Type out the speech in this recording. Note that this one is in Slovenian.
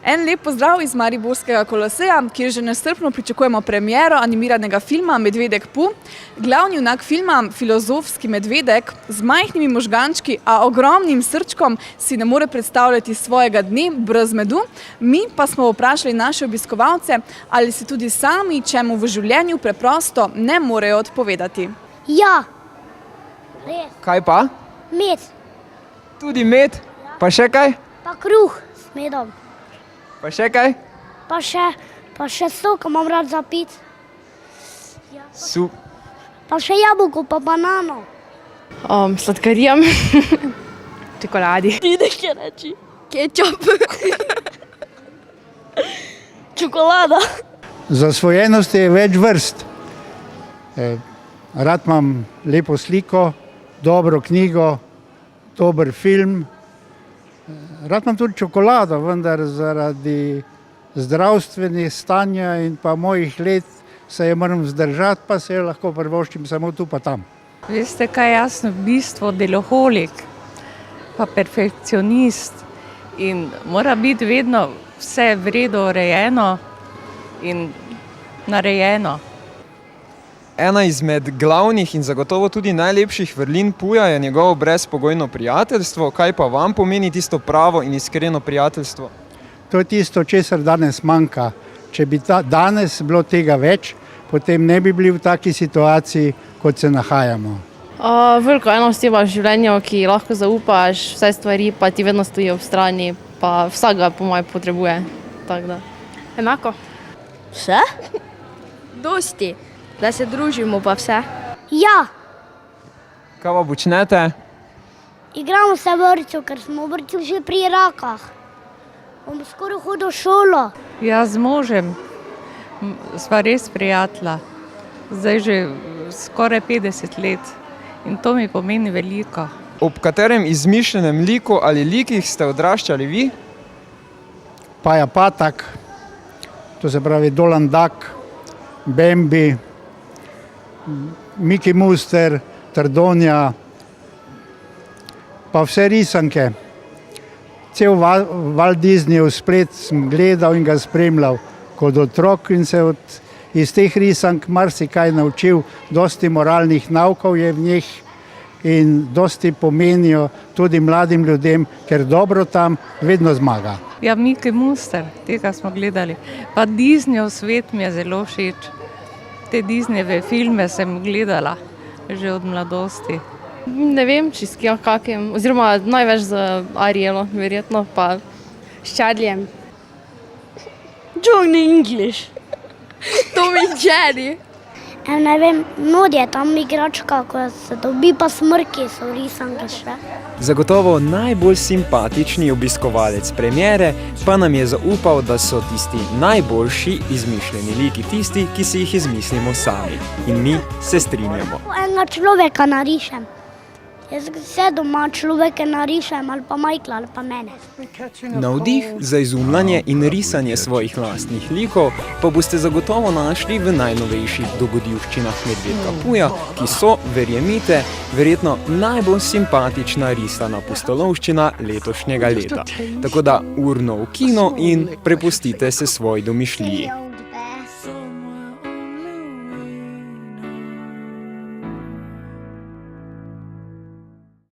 En lep pozdrav iz Mariborskega Koloseja, kjer že nestrpno pričakujemo premiero animiranega filma Medvedek Pu. Glavni junak filma, filozofski medvedek z majhnimi možgančki, a ogromnim srčkom, si ne more predstavljati svojega dne brez medu. Mi pa smo vprašali naše obiskovalce, ali si tudi sami čemu v življenju preprosto ne morejo odpovedati. Ja, res. Kaj pa? Med, Tudi med? Pa še kaj? pa kruh s medom. Pa še kaj? Pa še sok imam rad za piti. Pa še jabolko, pa banano. Sladkarijam, čokoladi. Ideš kaj reči? Kečup. Čokolada. Zasvojenosti je več vrst. Rad imam lepo sliko, dobro knjigo, dober film. Rad imam tudi čokolado, vendar zaradi zdravstvenih stanja in pa mojih let se je moram vzdržati, pa se jo lahko privoščim samo tu pa tam. Veste, kaj jaz sem v bistvu deloholik, pa perfekcionist in mora biti vedno vse v redu urejeno in narejeno. Ena izmed glavnih in zagotovo tudi najlepših vrlin Puja je njegovo brezpogojno prijateljstvo. Kaj pa vam pomeni tisto pravo in iskreno prijateljstvo? To je tisto, česar danes manjka. Če bi danes bilo tega več, potem ne bi bili v taki situaciji, kot se nahajamo. Veliko enosti ima v življenju, ki lahko zaupaš, vse stvari pa ti vedno stoji ob strani, pa vsak ga po mojem potrebuje. Tako da. Enako. Vse? Dosti. Da se družimo pa vse. Ja, Kaj pa počnete? igramo se v vrtcu, ker smo v vrtcu že pri Rakah. Bom skoraj hodil v šolo. Jaz z možem sva res prijatelja, zdaj že skoraj 50 let in to mi pomeni veliko. Ob katerem izmišljenem liku ali likih ste odraščali vi? Paja Patak, to se pravi Dolan Duck, Bambi, Miki Muster, Trdonja, pa vse risanke. Cel Walt Disneyjev splet sem gledal in ga spremljal kot otrok in se iz teh risank marsikaj naučil. Dosti moralnih naukov je v njih in dosti pomenijo tudi mladim ljudem, ker dobro tam vedno zmaga. Ja, Miki Muster, tega smo gledali. Pa Disneyjev svet mi je zelo všeč. Te Disneyjeve filme sem gledala že od mladosti. Ne vem, čist kakim, oziroma največ z Arielo, verjetno, pa s Charliem. Johnny English. Tom in Jerry. Ne vem, Nod je tam igračka, ko se dobi pa smrki, so risanke še. Zagotovo najbolj simpatični obiskovalec premiere pa nam je zaupal, da so tisti najboljši izmišljeni liki tisti, ki si jih izmislimo sami. In mi se strinjamo. Enega človeka narišem. Jaz vse doma človeke narišem, ali pa Michaela, ali pa mene. Navdih za izumljanje in risanje svojih lastnih likov pa boste zagotovo našli v najnovejših dogodivščinah Medvedka Puja, ki so, verjemite, verjetno najbolj simpatična risana pustolovščina letošnjega leta. Tako da urno v kino in prepustite se svoji domišljiji.